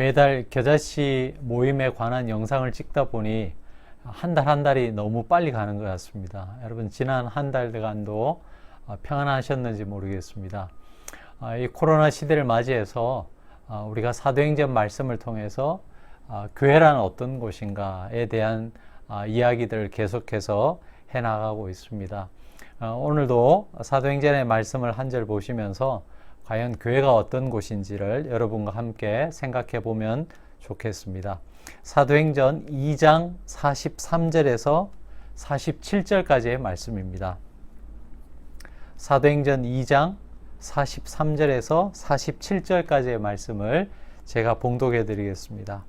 매달 겨자씨 모임에 관한 영상을 찍다 보니 한 달 한 달이 너무 빨리 가는 것 같습니다. 여러분 지난 한 달간도 평안하셨는지 모르겠습니다. 이 코로나 시대를 맞이해서 우리가 사도행전 말씀을 통해서 교회란 어떤 곳인가에 대한 이야기들을 계속해서 해나가고 있습니다. 오늘도 사도행전의 말씀을 한 절 보시면서 과연 교회가 어떤 곳인지를 여러분과 함께 생각해 보면 좋겠습니다. 사도행전 2장 43절에서 47절까지의 말씀입니다. 사도행전 2장 43절에서 47절까지의 말씀을 제가 봉독해 드리겠습니다.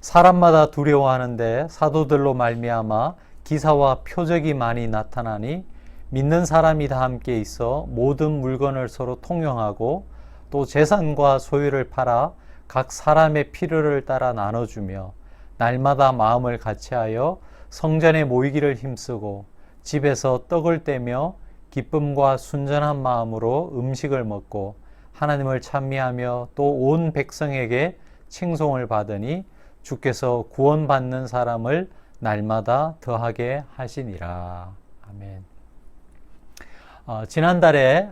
사람마다 두려워하는데 사도들로 말미암아 기사와 표적이 많이 나타나니 믿는 사람이 다 함께 있어 모든 물건을 서로 통용하고 또 재산과 소유를 팔아 각 사람의 필요를 따라 나눠주며 날마다 마음을 같이하여 성전에 모이기를 힘쓰고 집에서 떡을 떼며 기쁨과 순전한 마음으로 음식을 먹고 하나님을 찬미하며 또 온 백성에게 칭송을 받으니 주께서 구원받는 사람을 날마다 더하게 하시니라. 아멘. 지난달에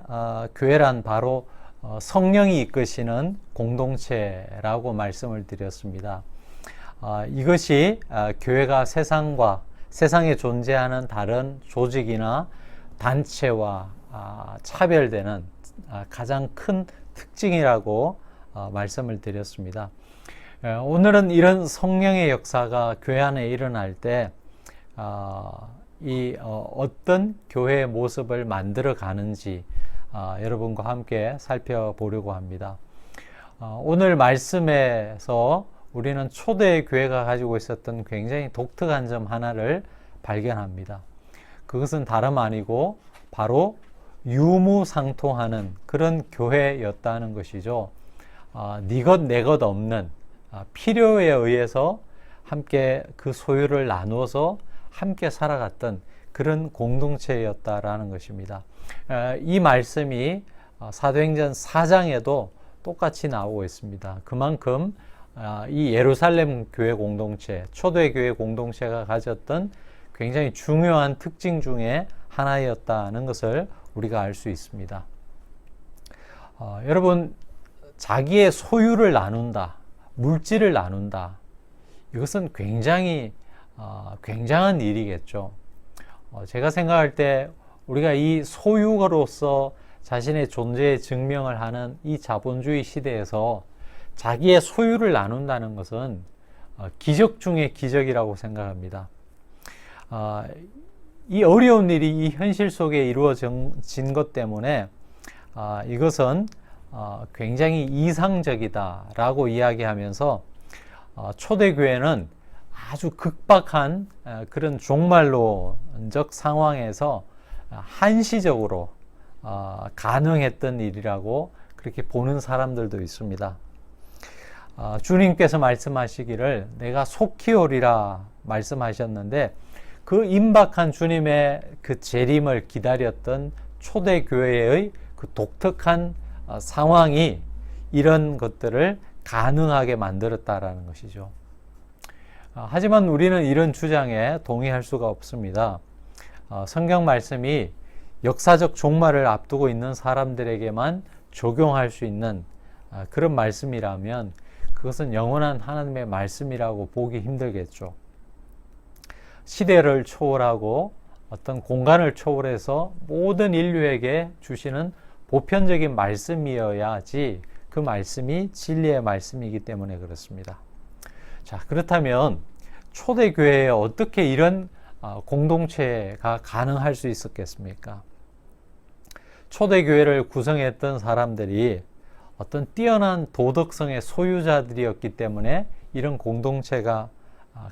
교회란 바로 성령이 이끄시는 공동체라고 말씀을 드렸습니다. 이것이 교회가 세상에 존재하는 다른 조직이나 단체와 차별되는 가장 큰 특징이라고 말씀을 드렸습니다. 오늘은 이런 성령의 역사가 교회 안에 일어날 때 어떤 교회의 모습을 만들어 가는지 여러분과 함께 살펴보려고 합니다. 오늘 말씀에서 우리는 초대 교회가 가지고 있었던 굉장히 독특한 점 하나를 발견합니다. 그것은 다름 아니고 바로 유무상통하는 그런 교회였다는 것이죠. 네 것 내 것 없는 필요에 의해서 함께 그 소유를 나누어서 함께 살아갔던 그런 공동체였다라는 것입니다. 이 말씀이 사도행전 4장에도 똑같이 나오고 있습니다. 그만큼 이 예루살렘 교회 공동체, 초대 교회 공동체가 가졌던 굉장히 중요한 특징 중에 하나였다는 것을 우리가 알 수 있습니다. 여러분, 자기의 소유를 나눈다, 물질을 나눈다, 이것은 굉장히 굉장한 일이겠죠. 제가 생각할 때 우리가 이 소유가로서 자신의 존재의 증명을 하는 이 자본주의 시대에서 자기의 소유를 나눈다는 것은 기적 중의 기적이라고 생각합니다. 이 어려운 일이 이 현실 속에 이루어진 것 때문에 이것은 굉장히 이상적이다라고 이야기하면서 초대교회는 아주 극박한 그런 종말론적 상황에서 한시적으로 가능했던 일이라고 그렇게 보는 사람들도 있습니다. 주님께서 말씀하시기를 내가 속히 오리라 말씀하셨는데 그 임박한 주님의 그 재림을 기다렸던 초대교회의 그 독특한 상황이 이런 것들을 가능하게 만들었다라는 것이죠. 하지만 우리는 이런 주장에 동의할 수가 없습니다. 성경 말씀이 역사적 종말을 앞두고 있는 사람들에게만 적용할 수 있는 그런 말씀이라면 그것은 영원한 하나님의 말씀이라고 보기 힘들겠죠. 시대를 초월하고 어떤 공간을 초월해서 모든 인류에게 주시는 보편적인 말씀이어야지 그 말씀이 진리의 말씀이기 때문에 그렇습니다. 자, 그렇다면 초대교회에 어떻게 이런 공동체가 가능할 수 있었겠습니까? 초대교회를 구성했던 사람들이 어떤 뛰어난 도덕성의 소유자들이었기 때문에 이런 공동체가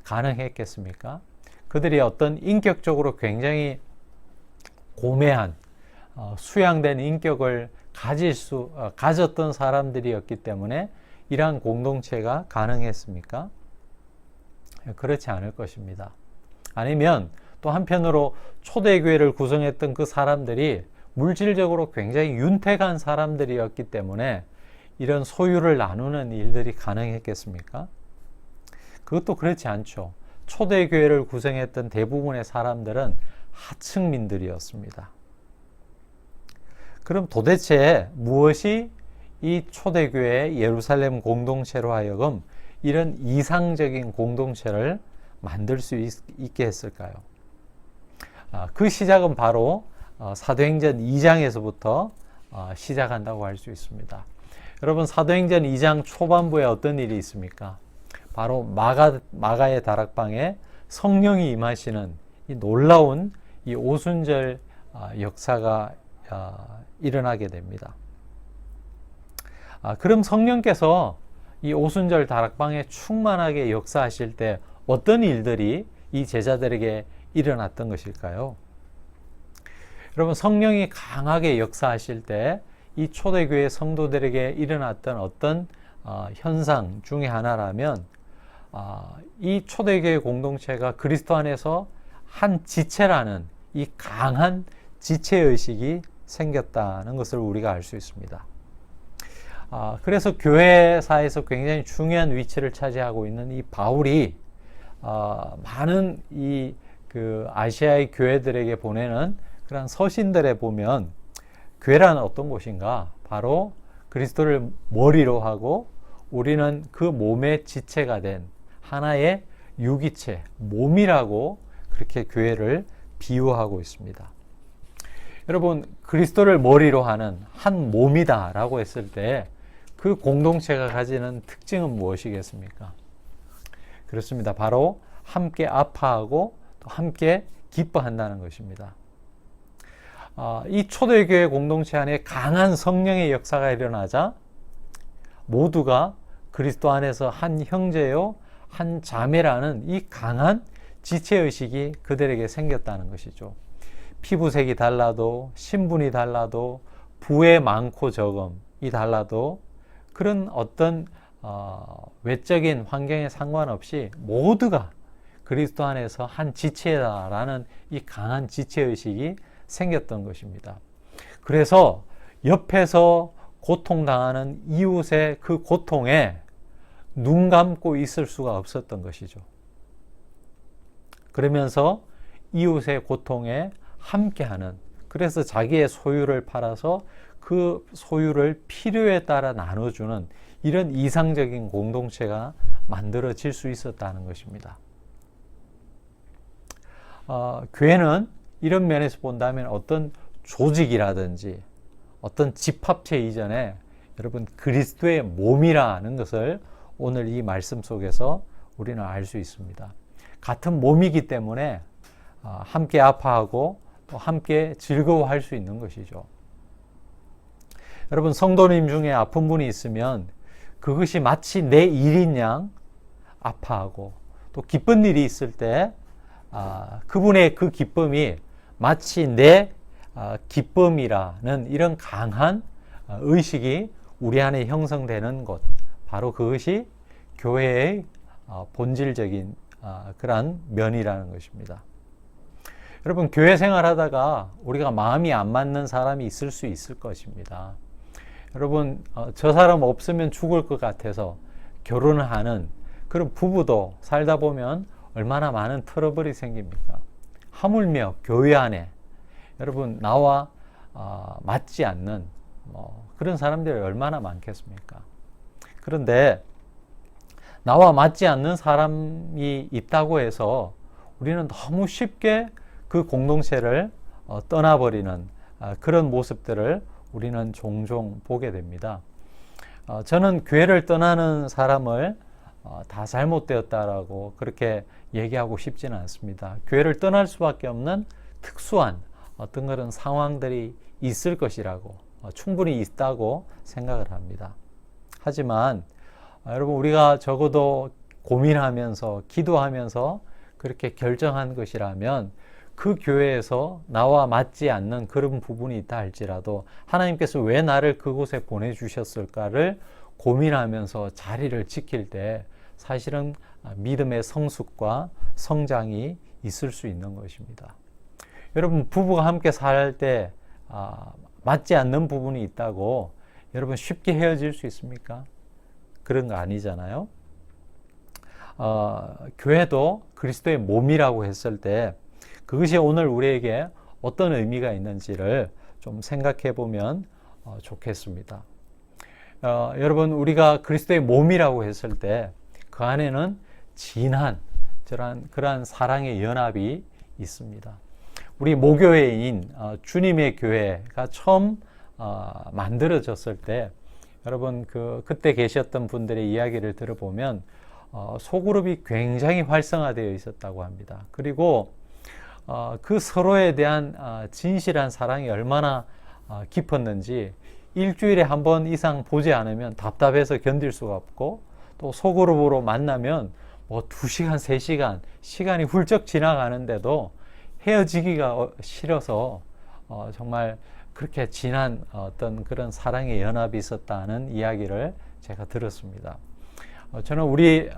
가능했겠습니까? 그들이 어떤 인격적으로 굉장히 고매한 수양된 인격을 가졌던 사람들이었기 때문에 이러한 공동체가 가능했습니까? 그렇지 않을 것입니다. 아니면 또 한편으로 초대교회를 구성했던 그 사람들이 물질적으로 굉장히 윤택한 사람들이었기 때문에 이런 소유를 나누는 일들이 가능했겠습니까? 그것도 그렇지 않죠. 초대교회를 구성했던 대부분의 사람들은 하층민들이었습니다. 그럼 도대체 무엇이 이 초대교회의 예루살렘 공동체로 하여금 이런 이상적인 공동체를 만들 수 있게 했을까요? 그 시작은 바로 사도행전 2장에서부터 시작한다고 할 수 있습니다. 여러분, 사도행전 2장 초반부에 어떤 일이 있습니까? 바로 마가의 다락방에 성령이 임하시는 이 놀라운 이 오순절 역사가 일어나게 됩니다. 그럼 성령께서 이 오순절 다락방에 충만하게 역사하실 때 어떤 일들이 이 제자들에게 일어났던 것일까요? 여러분, 성령이 강하게 역사하실 때 이 초대교회 성도들에게 일어났던 어떤 현상 중에 하나라면 이 초대교회 공동체가 그리스도 안에서 한 지체라는 이 강한 지체의식이 생겼다는 것을 우리가 알 수 있습니다. 그래서 교회사에서 굉장히 중요한 위치를 차지하고 있는 이 바울이 많은 그 아시아의 교회들에게 보내는 그런 서신들에 보면 교회란 어떤 곳인가? 바로 그리스도를 머리로 하고 우리는 그 몸의 지체가 된 하나의 유기체, 몸이라고 그렇게 교회를 비유하고 있습니다. 여러분, 그리스도를 머리로 하는 한 몸이다 라고 했을 때 그 공동체가 가지는 특징은 무엇이겠습니까? 그렇습니다. 바로 함께 아파하고 또 함께 기뻐한다는 것입니다. 이 초대교회 공동체 안에 강한 성령의 역사가 일어나자 모두가 그리스도 안에서 한 형제요, 한 자매라는 이 강한 지체의식이 그들에게 생겼다는 것이죠. 피부색이 달라도, 신분이 달라도, 부의 많고 적음이 달라도 그런 어떤 외적인 환경에 상관없이 모두가 그리스도 안에서 한 지체다라는 이 강한 지체의식이 생겼던 것입니다. 그래서 옆에서 고통당하는 이웃의 그 고통에 눈 감고 있을 수가 없었던 것이죠. 그러면서 이웃의 고통에 함께하는, 그래서 자기의 소유를 팔아서 그 소유를 필요에 따라 나눠주는 이런 이상적인 공동체가 만들어질 수 있었다는 것입니다. 교회는 이런 면에서 본다면 어떤 조직이라든지 어떤 집합체 이전에 여러분 그리스도의 몸이라는 것을 오늘 이 말씀 속에서 우리는 알 수 있습니다. 같은 몸이기 때문에 함께 아파하고 또 함께 즐거워할 수 있는 것이죠. 여러분, 성도님 중에 아픈 분이 있으면 그것이 마치 내 일인 양 아파하고, 또 기쁜 일이 있을 때 그분의 그 기쁨이 마치 내 기쁨이라는 이런 강한 의식이 우리 안에 형성되는 것, 바로 그것이 교회의 본질적인 그러한 면이라는 것입니다. 여러분, 교회 생활하다가 우리가 마음이 안 맞는 사람이 있을 수 있을 것입니다. 여러분, 저 사람 없으면 죽을 것 같아서 결혼을 하는 그런 부부도 살다 보면 얼마나 많은 트러블이 생깁니까? 하물며 교회 안에 여러분 나와 맞지 않는 그런 사람들이 얼마나 많겠습니까? 그런데 나와 맞지 않는 사람이 있다고 해서 우리는 너무 쉽게 그 공동체를 떠나버리는 그런 모습들을 우리는 종종 보게 됩니다. 저는 교회를 떠나는 사람을 다 잘못되었다라고 그렇게 얘기하고 싶지는 않습니다. 교회를 떠날 수밖에 없는 특수한 어떤 그런 상황들이 있을 것이라고 충분히 있다고 생각을 합니다. 하지만 여러분, 우리가 적어도 고민하면서 기도하면서 그렇게 결정한 것이라면 그 교회에서 나와 맞지 않는 그런 부분이 있다 할지라도 하나님께서 왜 나를 그곳에 보내주셨을까를 고민하면서 자리를 지킬 때 사실은 믿음의 성숙과 성장이 있을 수 있는 것입니다. 여러분, 부부가 함께 살 때 맞지 않는 부분이 있다고 여러분 쉽게 헤어질 수 있습니까? 그런 거 아니잖아요. 교회도 그리스도의 몸이라고 했을 때 그것이 오늘 우리에게 어떤 의미가 있는지를 좀 생각해 보면 좋겠습니다. 여러분 우리가 그리스도의 몸이라고 했을 때 그 안에는 진한 그러한 사랑의 연합이 있습니다. 우리 모교회인 주님의 교회가 처음 만들어졌을 때 여러분 그때 계셨던 분들의 이야기를 들어보면 소그룹이 굉장히 활성화되어 있었다고 합니다. 그리고 그 서로에 대한 진실한 사랑이 얼마나 깊었는지 일주일에 한 번 이상 보지 않으면 답답해서 견딜 수가 없고 또 소그룹으로 만나면 뭐 2시간, 3시간 시간이 훌쩍 지나가는데도 헤어지기가 싫어서 정말 그렇게 진한 어떤 그런 사랑의 연합이 있었다는 이야기를 제가 들었습니다. 저는 우리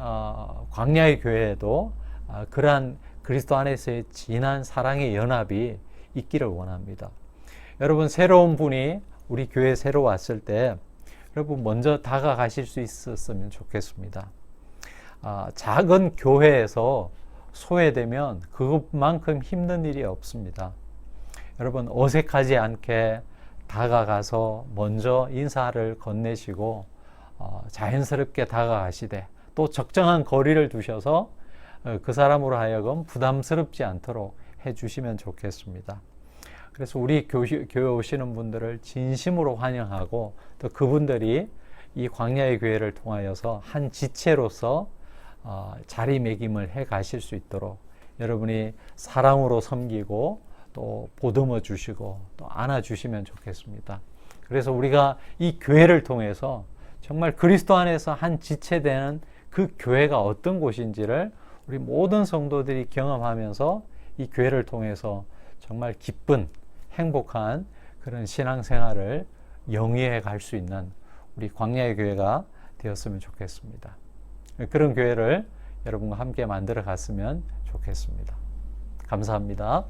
광야의 교회에도 그러한 그리스도 안에서의 진한 사랑의 연합이 있기를 원합니다. 여러분 새로운 분이 우리 교회에 새로 왔을 때 여러분 먼저 다가가실 수 있었으면 좋겠습니다. 작은 교회에서 소외되면 그것만큼 힘든 일이 없습니다. 여러분 어색하지 않게 다가가서 먼저 인사를 건네시고 자연스럽게 다가가시되 또 적정한 거리를 두셔서 그 사람으로 하여금 부담스럽지 않도록 해주시면 좋겠습니다. 그래서 우리 교회 오시는 분들을 진심으로 환영하고 또 그분들이 이 광야의 교회를 통하여서 한 지체로서 자리매김을 해 가실 수 있도록 여러분이 사랑으로 섬기고 또 보듬어 주시고 또 안아 주시면 좋겠습니다. 그래서 우리가 이 교회를 통해서 정말 그리스도 안에서 한 지체되는 그 교회가 어떤 곳인지를 우리 모든 성도들이 경험하면서 이 교회를 통해서 정말 기쁜 행복한 그런 신앙생활을 영위해 갈 수 있는 우리 광야의 교회가 되었으면 좋겠습니다. 그런 교회를 여러분과 함께 만들어 갔으면 좋겠습니다. 감사합니다.